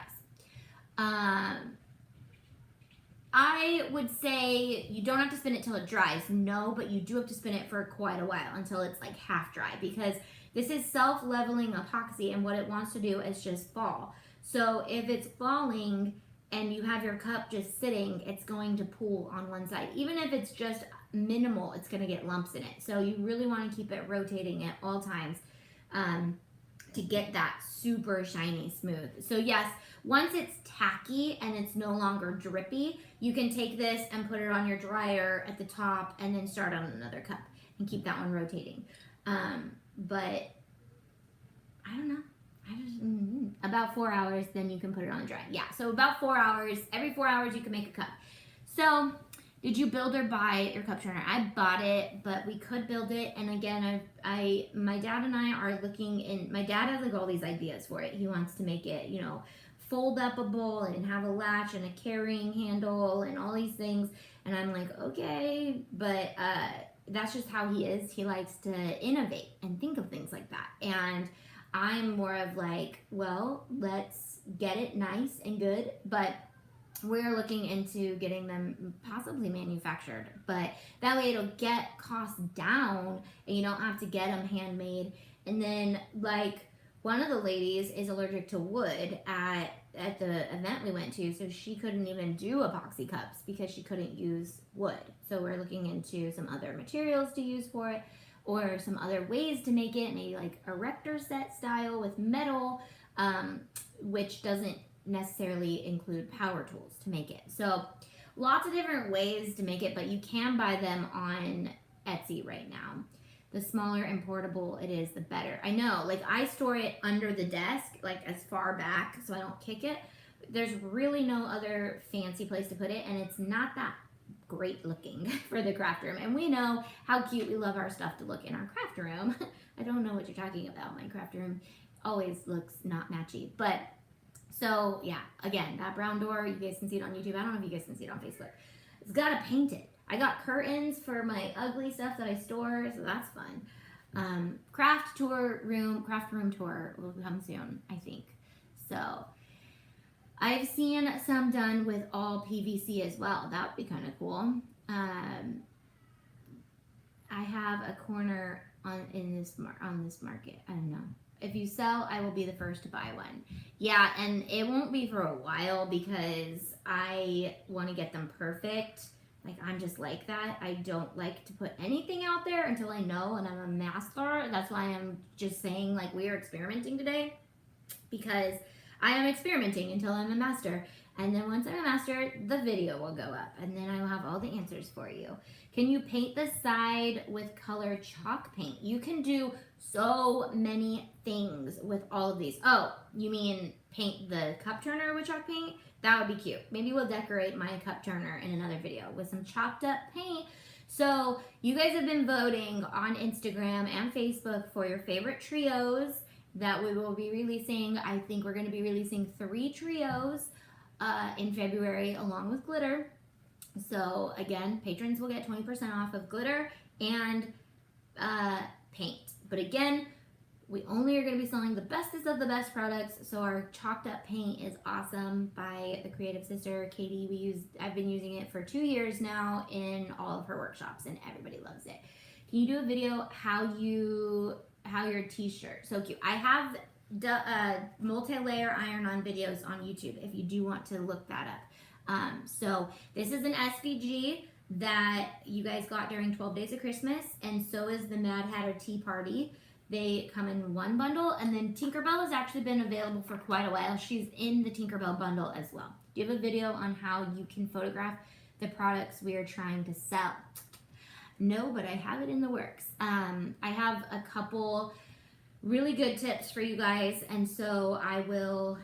I would say you don't have to spin it till it dries, no, but you do have to spin it for quite a while until it's like half dry, because this is self-leveling epoxy and what it wants to do is just fall. So if it's falling and you have your cup just sitting, it's going to pool on one side. Even if it's just minimal, it's going to get lumps in it. So you really want to keep it rotating at all times to get that super shiny smooth. So yes, once it's tacky and it's no longer drippy, you can take this and put it on your dryer at the top and then start on another cup and keep that one rotating. But I don't know. About 4 hours, then you can put it on the dry. Yeah, so about 4 hours. Every 4 hours, you can make a cup. So did you build or buy your cup turner? I bought it, but we could build it. And again, my dad and I are looking in. My dad has like all these ideas for it. He wants to make it, you know, fold upable and have a latch and a carrying handle and all these things. And I'm like, okay, but that's just how he is. He likes to innovate and think of things like that. And I'm more of like, well, let's get it nice and good, but we're looking into getting them possibly manufactured, but that way it'll get costs down and you don't have to get them handmade. And then like one of the ladies is allergic to wood at the event we went to, so she couldn't even do epoxy cups because she couldn't use wood. So we're looking into some other materials to use for it, or some other ways to make it, maybe like erector set style with metal, which doesn't necessarily include power tools to make it. So lots of different ways to make it, but you can buy them on Etsy right now. The smaller and portable it is, the better. I know, like I store it under the desk, like as far back so I don't kick it. There's really no other fancy place to put it, and it's not that great looking for the craft room. And we know how cute we love our stuff to look in our craft room. I don't know what you're talking about. My craft room always looks not matchy. But so yeah, again, that brown door, you guys can see it on YouTube. I don't know if you guys can see it on Facebook. It's gotta paint it. I got curtains for my ugly stuff that I store, so that's fun. Craft room tour will come soon, I think. So I've seen some done with all PVC as well. That would be kind of cool. I have a corner on this market. I don't know. If you sell, I will be the first to buy one. Yeah, and it won't be for a while because I want to get them perfect. Like, I'm just like that. I don't like to put anything out there until I know and I'm a master. That's why I'm just saying, like, we are experimenting today, because I am experimenting until I'm a master. And then once I'm a master, the video will go up, and then I will have all the answers for you. Can you paint the side with color chalk paint? You can do so many things with all of these. Oh, you mean paint the cup turner with chalk paint? That would be cute. Maybe we'll decorate my cup turner in another video with some chalked up paint. So you guys have been voting on Instagram and Facebook for your favorite trios that we will be releasing. I think we're going to be releasing 3 trios in February along with glitter. So again, patrons will get 20% off of glitter and paint. But again, we only are going to be selling the bestest of the best products. So our chalked up paint is awesome by the creative sister Katie. I've been using it for 2 years now in all of her workshops, and everybody loves it. Can you do a video how your t-shirt, so cute. I have multi-layer iron-on videos on YouTube if you do want to look that up. So this is an SVG that you guys got during 12 Days of Christmas, and so is the Mad Hatter Tea Party. They come in one bundle, and then Tinkerbell has actually been available for quite a while. She's in the Tinkerbell bundle as well. Do you have a video on how you can photograph the products we are trying to sell? No, but I have it in the works. I have a couple really good tips for you guys, and so I will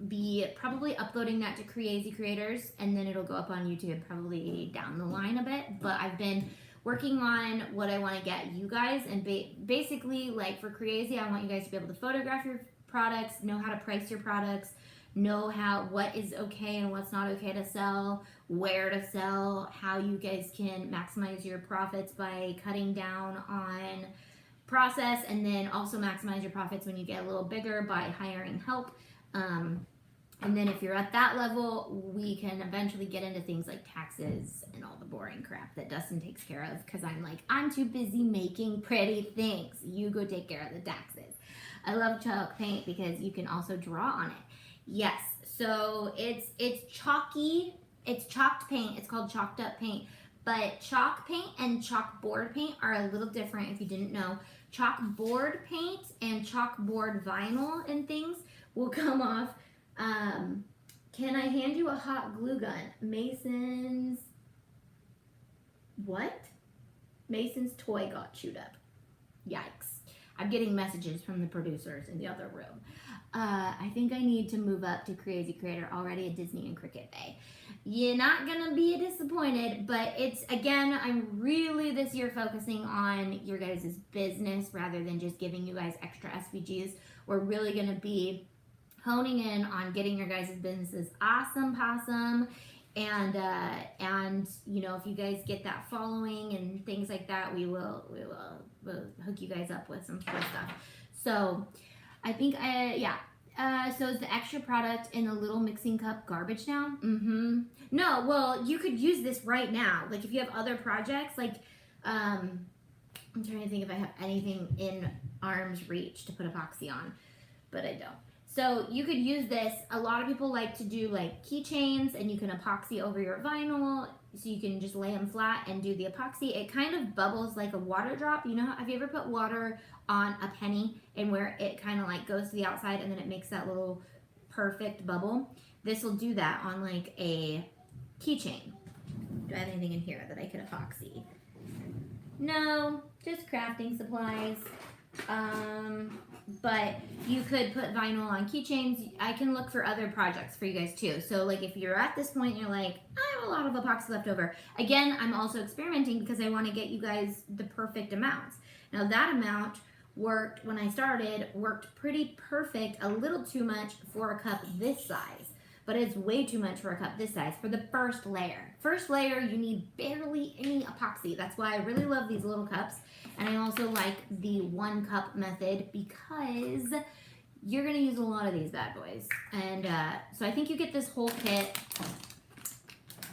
be probably uploading that to Crazy Creators, and then it'll go up on YouTube probably down the line a bit. But I've been working on what I want to get you guys, and basically, like for Crazy, I want you guys to be able to photograph your products, know how to price your products, know what is okay and what's not okay to sell, where to sell, how you guys can maximize your profits by cutting down on process, and then also maximize your profits when you get a little bigger by hiring help. And then if you're at that level, we can eventually get into things like taxes and all the boring crap that Dustin takes care of, because I'm too busy making pretty things. You go take care of the taxes. I love chalk paint because you can also draw on it. Yes, so it's chalky. It's chalked paint. It's called chalked up paint. But chalk paint and chalkboard paint are a little different if you didn't know. Chalkboard paint and chalkboard vinyl and things will come off. Can I hand you a hot glue gun? Mason's toy got chewed up. Yikes. I'm getting messages from the producers in the other room. I think I need to move up to Crazy Creator already at Disney and Cricut Bay. You're not gonna be disappointed, but I'm really this year focusing on your guys' business rather than just giving you guys extra SVGs. We're really gonna be honing in on getting your guys' businesses awesome possum, and if you guys get that following and things like that, we'll hook you guys up with some cool stuff. So I think so is the extra product in the little mixing cup garbage now? No, well, you could use this right now. Like if you have other projects, like I'm trying to think if I have anything in arm's reach to put epoxy on, but I don't. So you could use this. A lot of people like to do like keychains, and you can epoxy over your vinyl, so you can just lay them flat and do the epoxy. It kind of bubbles like a water drop. You know, have you ever put water on a penny and where it kind of like goes to the outside and then it makes that little perfect bubble. This will do that on like a keychain. Do I have anything in here that I could epoxy? No, just crafting supplies. But you could put vinyl on keychains. I can look for other projects for you guys too. So like if you're at this point and you're like, I have a lot of epoxy left over. Again, I'm also experimenting because I want to get you guys the perfect amounts. Now that amount worked when I started, worked pretty perfect, a little too much for a cup this size. But it's way too much for a cup this size for the first layer. First layer, you need barely any epoxy. That's why I really love these little cups. And I also like the 1 cup method because you're gonna use a lot of these bad boys. And so I think you get this whole kit.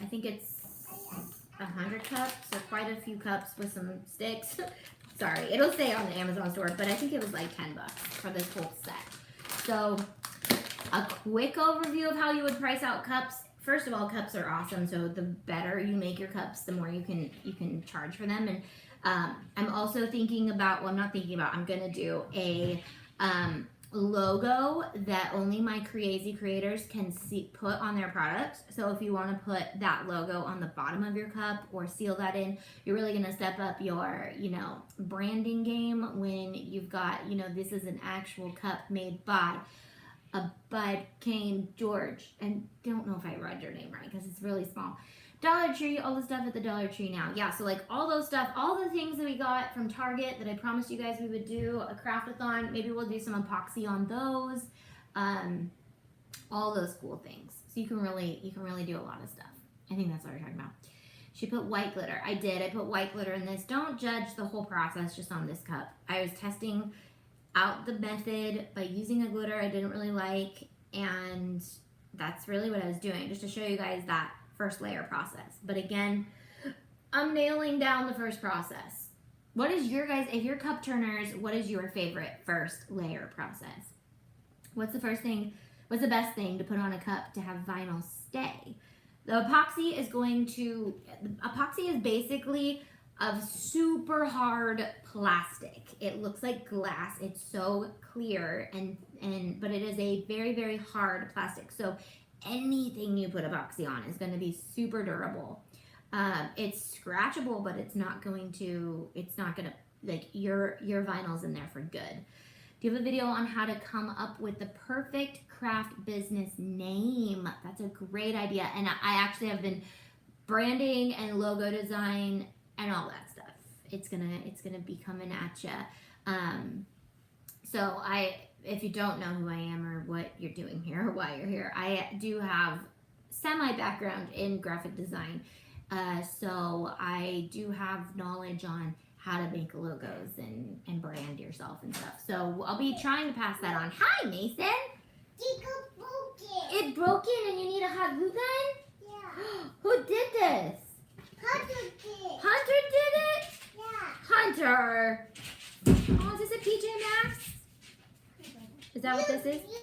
I think it's 100 cups, so quite a few cups with some sticks. Sorry, it'll say on the Amazon store, but I think it was like $10 for this whole set. So a quick overview of how you would price out cups. First of all, cups are awesome. So the better you make your cups, the more you can charge for them. And I'm also thinking about, well, I'm not thinking about, I'm gonna do a logo that only my crazy creators can put on their products. So if you want to put that logo on the bottom of your cup or seal that in, you're really gonna step up your, branding game when you've got, this is an actual cup made by a Bud Kane George, and don't know if I read your name right because it's really small. Dollar Tree, all the stuff at the Dollar Tree now. Yeah, so like all those stuff, all the things that we got from Target that I promised you guys we would do a craftathon. Maybe we'll do some epoxy on those. All those cool things. So you can really do a lot of stuff. I think that's what we're talking about. She put white glitter. I did. I put white glitter in this. Don't judge the whole process just on this cup. I was testing out the method by using a glitter I didn't really like, and that's really what I was doing, just to show you guys that first layer process. But again, I'm nailing down the first process. What is your guys, if you're cup turners, what is your favorite first layer process? What's the best thing to put on a cup to have vinyl stay? The epoxy is basically of super hard plastic. It looks like glass. It's so clear but it is a very, very hard plastic. So anything you put epoxy on is going to be super durable. It's scratchable, but it's not going to like your vinyl's in there for good. Do you have a video on how to come up with the perfect craft business name? That's a great idea. And I actually have been branding and logo design and all that stuff. It's gonna be coming at you. So if you don't know who I am or what you're doing here or why you're here, I do have semi background in graphic design. So I do have knowledge on how to make logos and brand yourself and stuff. So I'll be trying to pass that on. Hi, Mason. It broken and you need a hot glue gun? Yeah. Who did this? Hunter did. Hunter did it? Yeah. Hunter. Oh, is this a PJ Masks? Is that what this is? You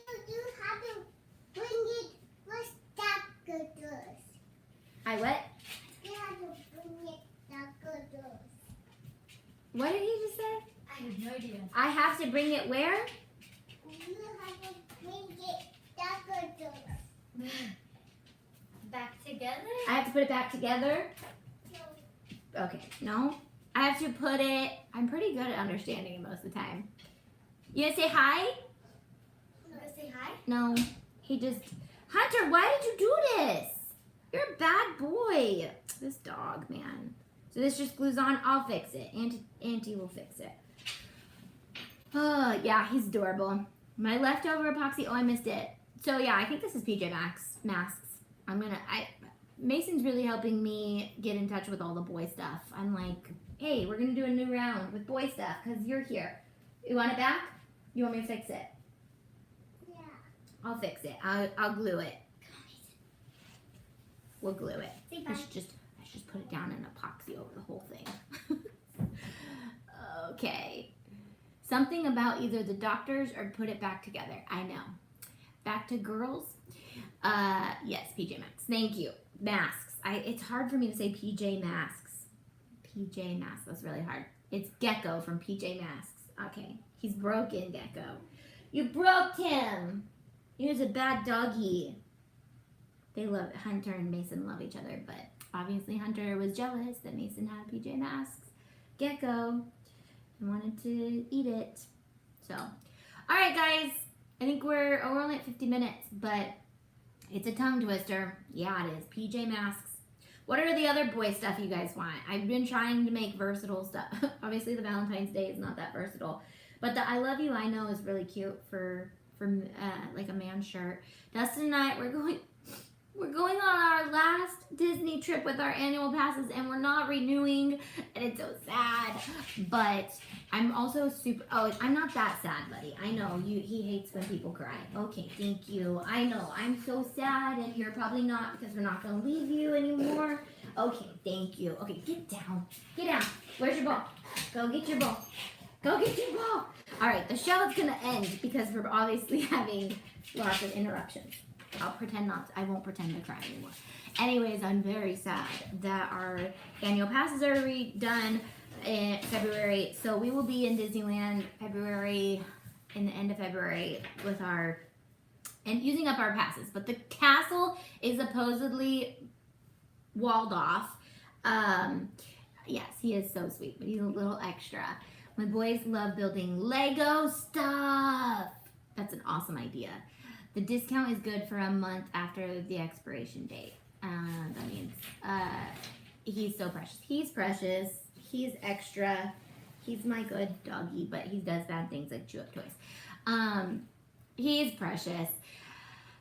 have to bring it with doctors. I what? You have to bring it doctors. What did he just say? I have no idea. I have to bring it where? You have to bring it doctors. Back together? I have to put it back together? No. Okay, no. I have to put it, I'm pretty good at understanding it most of the time. You gonna say hi? You want to say hi? No, he just, Hunter, why did you do this? You're a bad boy. This dog, man. So this just glues on, I'll fix it. Auntie will fix it. Oh, yeah, he's adorable. My leftover epoxy, oh, I missed it. So yeah, I think this is PJ Masks. Mason's really helping me get in touch with all the boy stuff. I'm like, hey, we're gonna do a new round with boy stuff because you're here. You want it back? You want me to fix it? Yeah. I'll fix it. I'll glue it. Come on, Mason. We'll glue it. Say I bye. should just put it down in epoxy over the whole thing. Okay. Something about either the doctors or put it back together. I know. Back to girls. Yes, PJ Masks. Thank you. Masks. It's hard for me to say PJ Masks. PJ Masks. That's really hard. It's Gecko from PJ Masks. Okay. He's broken, Gecko. You broke him. He was a bad doggy. They love, Hunter and Mason love each other, but obviously Hunter was jealous that Mason had PJ Masks gecko and wanted to eat it. So, all right, guys. I think we're only at 50 minutes, but it's a tongue twister. Yeah, it is. PJ Masks. What are the other boy stuff you guys want? I've been trying to make versatile stuff. Obviously, the Valentine's Day is not that versatile, but the I Love You I Know is really cute for like a man shirt. Dustin and I, we're going on our last Disney trip with our annual passes, and we're not renewing, and it's so sad. But I'm also super. Oh, I'm not that sad, buddy. I know he hates when people cry. Okay, thank you. I know I'm so sad, and you're probably not because we're not gonna leave you anymore. Okay, thank you. Okay, get down. Get down. Where's your ball? Go get your ball. Go get your ball. All right, the show is gonna end because we're obviously having lots of interruptions. I'll pretend not to, I won't pretend to cry anymore. Anyways, I'm very sad that our annual passes are done in February. So we will be in Disneyland in the end of February and using up our passes. But the castle is supposedly walled off. Yes, he is so sweet, but he's a little extra. My boys love building Lego stuff. That's an awesome idea. The discount is good for a month after the expiration date. That means he's so precious. He's precious. He's extra. He's my good doggy, but he does bad things like chew up toys. He's precious.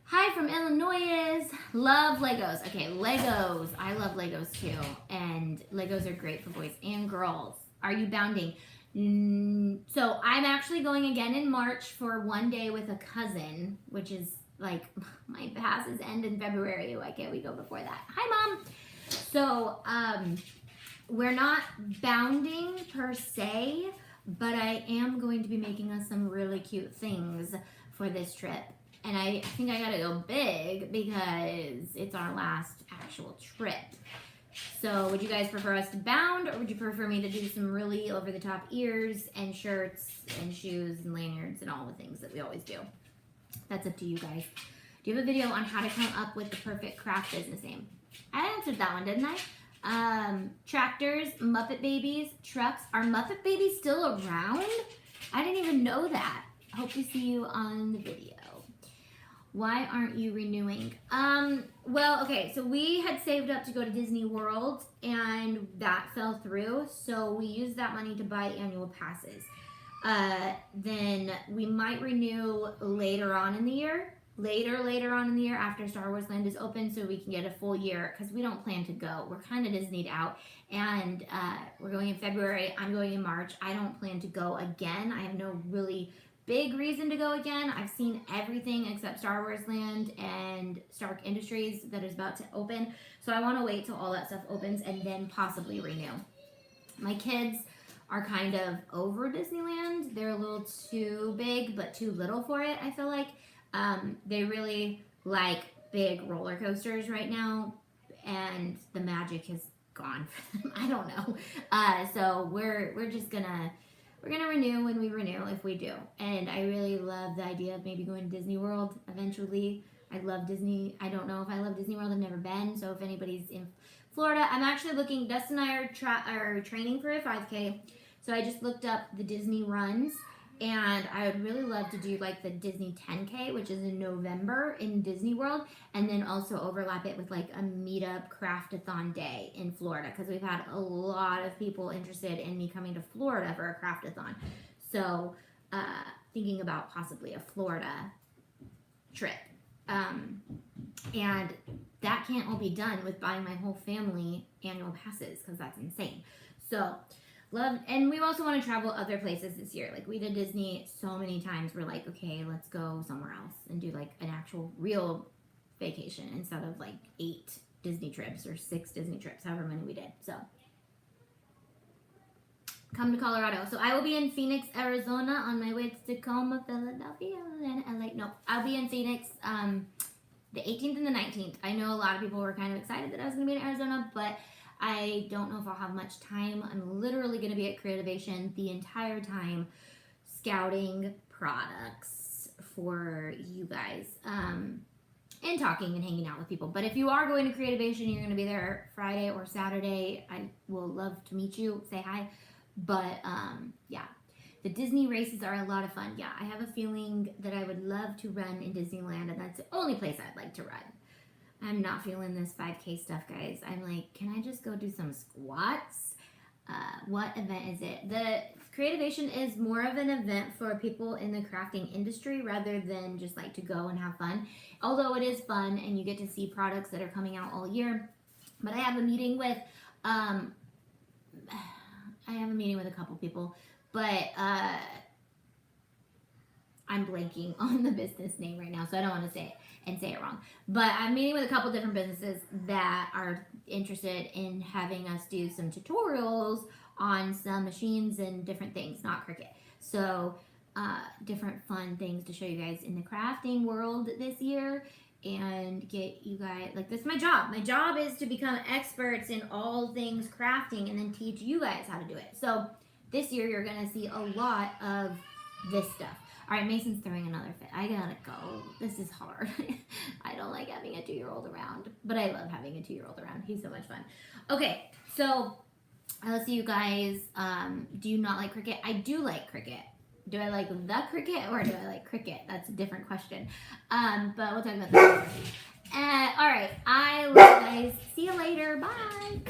Hi from Illinois. Love Legos. Okay, Legos. I love Legos too. And Legos are great for boys and girls. Are you bounding? So I'm actually going again in March for one day with a cousin, which is like my passes end in February. Why can't we go before that? Hi, Mom. So we're not bounding per se, but I am going to be making us some really cute things for this trip. And I think I gotta go big because it's our last actual trip. So would you guys prefer us to bound, or would you prefer me to do some really over-the-top ears and shirts and shoes and lanyards and all the things that we always do? That's up to you guys. Do you have a video on how to come up with the perfect craft business name? I answered that one, didn't I? Tractors, Muppet Babies, trucks. Are Muppet Babies still around? I didn't even know that. Hope to see you on the video. Why aren't you renewing? Well, okay, so we had saved up to go to Disney World, and that fell through, so we used that money to buy annual passes. Then we might renew later on in the year, later on in the year after Star Wars Land is open, so we can get a full year, because we don't plan to go. We're kind of Disneyed out, and we're going in February. I'm going in March. I don't plan to go again. I have no really big reason to go again. I've seen everything except Star Wars Land and Stark Industries that is about to open. So I want to wait till all that stuff opens and then possibly renew. My kids are kind of over Disneyland. They're a little too big but too little for it, I feel like. They really like big roller coasters right now, and the magic is gone for them. I don't know. So we're just gonna renew when we renew, if we do. And I really love the idea of maybe going to Disney World eventually. I love Disney. I don't know if I love Disney World. I've never been. So if anybody's in Florida, I'm actually looking. Dustin and I are training for a 5K. So I just looked up the Disney runs. And I would really love to do like the Disney 10K, which is in November in Disney World, and then also overlap it with like a meetup craftathon day in Florida, because we've had a lot of people interested in me coming to Florida for a craftathon. So thinking about possibly a Florida trip. And that can't all be done with buying my whole family annual passes, because that's insane. So and we also want to travel other places this year. Like, we did Disney so many times. We're like, okay, let's go somewhere else and do like an actual real vacation instead of like 8 Disney trips or 6 Disney trips, however many we did. So come to Colorado. So I will be in Phoenix, Arizona on my way to Tacoma, Philadelphia, and LA. No, I'll be in Phoenix the 18th and the 19th. I know a lot of people were kind of excited that I was going to be in Arizona, but I don't know if I'll have much time. I'm literally going to be at Creativation the entire time, scouting products for you guys. And talking and hanging out with people. But if you are going to Creativation, you're going to be there Friday or Saturday. I will love to meet you. Say hi. But yeah, the Disney races are a lot of fun. Yeah, I have a feeling that I would love to run in Disneyland, and that's the only place I'd like to run. I'm not feeling this 5K stuff, guys. I'm like, can I just go do some squats? What event is it? The Creativation is more of an event for people in the crafting industry rather than just like to go and have fun. Although it is fun and you get to see products that are coming out all year. But I have a meeting with a couple people, but I'm blanking on the business name right now, so I don't want to say it and say it wrong. But I'm meeting with a couple different businesses that are interested in having us do some tutorials on some machines and different things, not Cricut. So different fun things to show you guys in the crafting world this year and get you guys, like, this is my job. My job is to become experts in all things crafting and then teach you guys how to do it. So this year you're going to see a lot of this stuff. All right, Mason's throwing another fit. I gotta go. This is hard. I don't like having a 2-year-old around, but I love having a 2-year-old around. He's so much fun. Okay, so let's see, you guys. Do you not like Cricut? I do like Cricut. Do I like the Cricut or do I like Cricut? That's a different question. But we'll talk about that. All right, I love you guys. See you later. Bye.